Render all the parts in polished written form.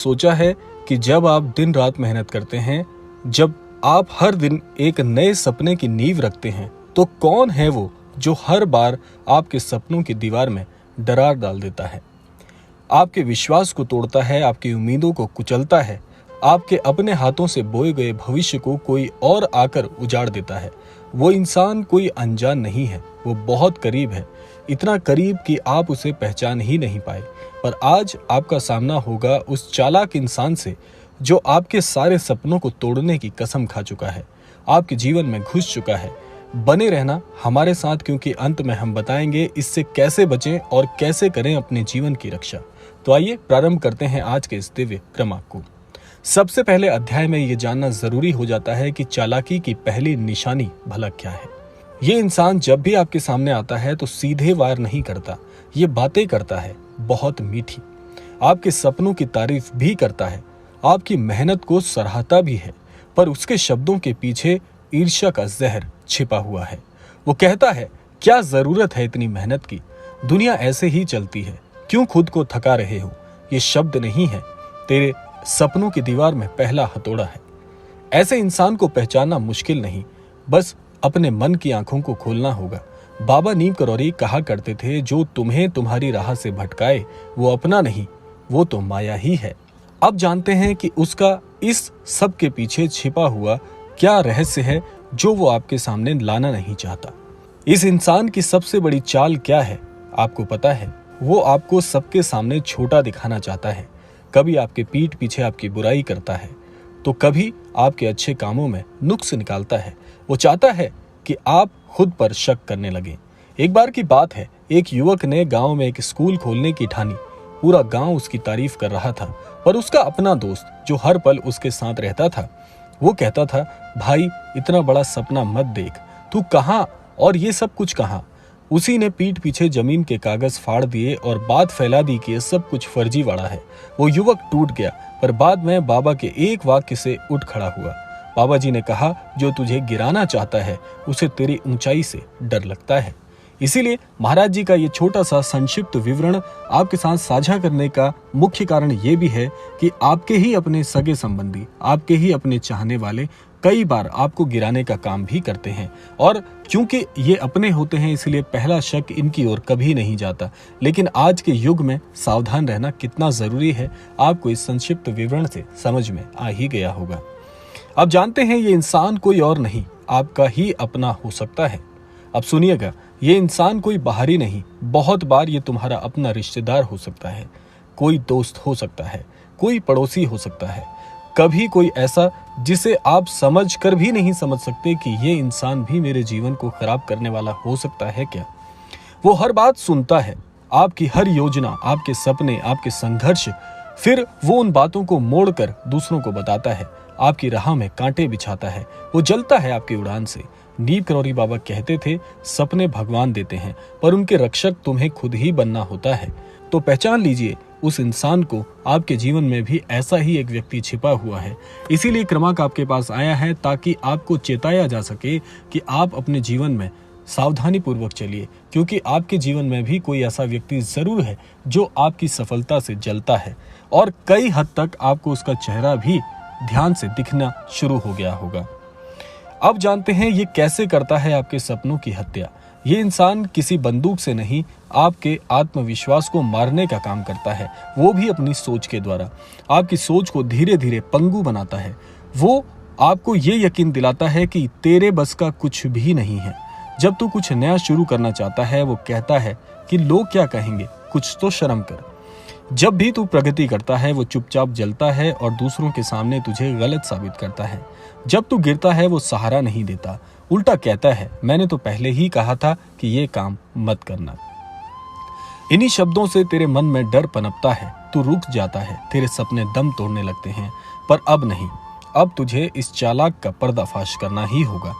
सोचा है कि जब आप दिन रात मेहनत करते हैं, जब आप हर दिन एक नए सपने की नींव रखते हैं, तो कौन है वो जो हर बार आपके सपनों की दीवार में दरार डाल देता है, आपके विश्वास को तोड़ता है, आपकी उम्मीदों को कुचलता है, आपके अपने हाथों से बोए गए भविष्य को कोई और आकर उजाड़ देता है। वो इंसान कोई अनजान नहीं है, वो बहुत करीब है, इतना करीब कि आप उसे पहचान ही नहीं पाए। पर आज आपका सामना होगा उस चालाक इंसान से जो आपके सारे सपनों को तोड़ने की कसम खा चुका है, आपके जीवन में घुस चुका है। बने रहना हमारे साथ, क्योंकि अंत में हम बताएंगे इससे कैसे बचें और कैसे करें अपने जीवन की रक्षा। तो आइए प्रारंभ करते हैं आज के इस दिव्य क्रमांक को। सबसे पहले अध्याय में ये जानना जरूरी हो जाता है कि चालाकी की पहली निशानी भला क्या है। ये इंसान जब भी आपके सामने आता है तो सीधे वार नहीं करता, ये बातें करता है बहुत मीठी, आपके सपनों की तारीफ भी करता है, आपकी मेहनत को सराहता भी है, पर उसके शब्दों के पीछे ईर्ष्या का जहर छिपा हुआ है। वो कहता है, क्या जरूरत है इतनी मेहनत की, दुनिया ऐसे ही चलती है, क्यों खुद को थका रहे हो। ये शब्द नहीं है, तेरे सपनों की दीवार में पहला हथौड़ा है। ऐसे इंसान को पहचानना मुश्किल नहीं, बस अपने मन की आंखों को खोलना होगा। बाबा नीम करौरी कहा करते थे, जो तुम्हें तुम्हारी राह से भटकाए वो अपना नहीं, वो तो माया ही है। अब जानते हैं कि उसका इस सब के पीछे छिपा हुआ क्या रहस्य है जो वो आपके सामने लाना नहीं चाहता। इस इंसान की सबसे बड़ी चाल क्या है आपको पता है? वो आपको सबके सामने छोटा दिखाना चाहता है। कभी आपके पीठ पीछे आपकी बुराई करता है, तो कभी आपके अच्छे कामों में नुक्स निकालता है। वो चाहता है कि आप खुद पर शक करने लगें। एक बार की बात है, एक युवक ने गांव में एक स्कूल खोलने की ठानी। पूरा गांव उसकी तारीफ कर रहा था, पर उसका अपना दोस्त जो हर पल उसके साथ रहता था, वो कहता था, भाई इतना बड़ा सपना मत देख, तू कहाँ और ये सब कुछ कहाँ। उसी ने पीठ पीछे जमीन के कागज फाड़ दिए और बात फैला दी कि ये सब कुछ फर्जीवाड़ा है। वो युवक टूट गया, पर बाद में बाबा के एक वाक्य से उठ खड़ा हुआ। बाबा जी ने कहा, जो तुझे गिराना चाहता है उसे तेरी ऊंचाई से डर लगता है। इसीलिए महाराज जी का ये छोटा सा संक्षिप्त विवरण आपके साथ साझा करने का मुख्य कारण ये भी है कि आपके ही अपने सगे संबंधी, आपके ही अपने चाहने वाले कई बार आपको गिराने का काम भी करते हैं, और क्योंकि ये अपने होते हैं इसलिए पहला शक इनकी ओर कभी नहीं जाता। लेकिन आज के युग में सावधान रहना कितना जरूरी है, आपको इस संक्षिप्त विवरण से समझ में आ ही गया होगा। अब जानते हैं ये इंसान कोई और नहीं, आपका ही अपना हो सकता है। अब सुनिएगा, ये इंसान कोई बाहरी नहीं, बहुत बार ये तुम्हारा अपना रिश्तेदार हो सकता है, कोई दोस्त हो सकता है, कोई पड़ोसी हो सकता है, कभी कोई ऐसा जिसे आप समझ कर भी नहीं समझ सकते कि ये इंसान भी मेरे जीवन को खराब करने वाला हो सकता है क्या। वो हर बात सुनता है, आपकी हर योजना, आपके सपने, आपके संघर्ष, फिर वो उन बातों को मोड़कर दूसरों को बताता है, आपकी राह में कांटे बिछाता है, वो जलता है आपकी उड़ान से। नीम करौरी बाबा कहते थे, सपने भगवान देते हैं, पर उनके रक्षक तुम्हें खुद ही बनना होता है। तो पहचान लीजिए, उस इंसान को आपके जीवन में भी ऐसा ही एक व्यक्ति छिपा हुआ है। इसीलिए क्रमांक आपके पास आया है, ताकि आपको चेताया जा सके कि आप अपने जीवन में सावधानी पूर्वक चलिए, क्योंकि आपके जीवन में भी कोई ऐसा व्यक्ति जरूर है जो आपकी सफलता से जलता है, और कई हद तक आपको उसका चेहरा भी ध्यान से दिखना शुरू हो गया होगा। अब जानते हैं ये कैसे करता है आपके सपनों की हत्या। ये इंसान किसी बंदूक से नहीं, आपके आत्मविश्वास को मारने का काम करता है, वो भी अपनी सोच के द्वारा। आपकी सोच को धीरे धीरे पंगु बनाता है। वो आपको ये यकीन दिलाता है कि तेरे बस का कुछ भी नहीं है। जब तू कुछ नया शुरू करना चाहता है, वो कहता है कि लोग क्या कहेंगे, कुछ तो शर्म कर। जब भी तू प्रगति करता है, वो चुपचाप जलता है और दूसरों के सामने तुझे गलत साबित करता है। जब तू गिरता है, वो सहारा नहीं देता, उल्टा कहता है, मैंने तो पहले ही कहा था कि ये काम मत करना। इन्हीं शब्दों से तेरे मन में डर पनपता है, तू रुक जाता है, तेरे सपने दम तोड़ने लगते हैं। पर अब नहीं, अब तुझे इस चालाक का पर्दाफाश करना ही होगा।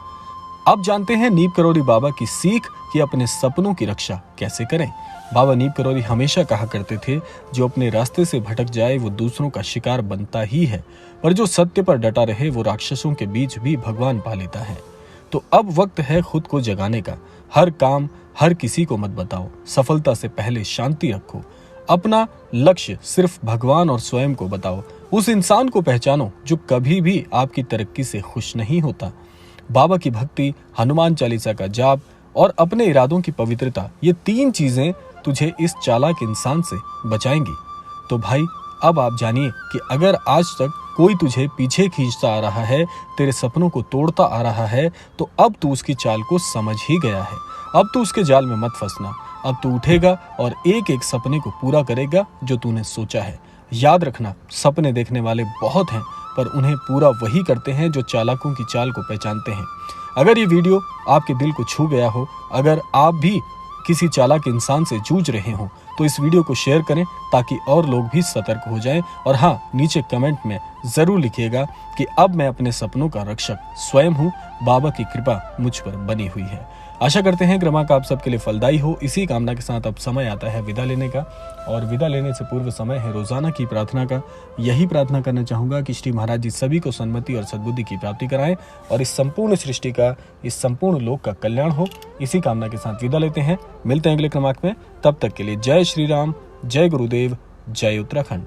अब जानते हैं नीम करौरी बाबा की सीख कि अपने सपनों की रक्षा कैसे करें। बाबा नीम करौरी हमेशा कहा करते थे, जो अपने रास्ते से भटक जाए वो दूसरों का शिकार बनता ही है, पर जो सत्य पर डटा रहे वो राक्षसों के बीच भी भगवान पा लेता है। तो अब वक्त है खुद को जगाने का। हर काम हर किसी को मत बताओ, सफलता से पहले शांति रखो। अपना लक्ष्य सिर्फ भगवान और स्वयं को बताओ। उस इंसान को पहचानो जो कभी भी आपकी तरक्की से खुश नहीं होता। बाबा की भक्ति, हनुमान चालीसा का जाप और अपने इरादों की पवित्रता, ये 3 चीजें तुझे इस चालाक इंसान से बचाएंगी। तो भाई अब आप जानिए कि अगर आज तक कोई तुझे पीछे खींचता आ रहा है, तेरे सपनों को तोड़ता आ रहा है, तो अब तू उसकी चाल को समझ ही गया है। अब तू उसके जाल में मत फंसना। अब तू उठेगा और एक एक सपने को पूरा करेगा जो तूने सोचा है। याद रखना, सपने देखने वाले बहुत हैं, पर उन्हें पूरा वही करते हैं जो चालाकों की चाल को पहचानते हैं। अगर ये वीडियो आपके दिल को छू गया हो, अगर आप भी किसी चालाक इंसान से जूझ रहे हो, तो इस वीडियो को शेयर करें ताकि और लोग भी सतर्क हो जाएं। और हाँ, नीचे कमेंट में जरूर लिखिएगा कि अब मैं अपने सपनों का रक्षक स्वयं हूँ, बाबा की कृपा मुझ पर बनी हुई है। आशा करते हैं क्रमांक आप सबके लिए फलदायी हो। इसी कामना के साथ अब समय आता है विदा लेने का, और विदा लेने से पूर्व समय है रोजाना की प्रार्थना का। यही प्रार्थना करना चाहूंगा कि श्री महाराज जी सभी को सन्मति और सद्बुद्धि की प्राप्ति कराएं और इस संपूर्ण सृष्टि का, इस संपूर्ण लोक का कल्याण हो। इसी कामना के साथ विदा लेते हैं। मिलते हैं अगले क्रमांक में। तब तक के लिए जय श्री राम, जय गुरुदेव, जय उत्तराखंड।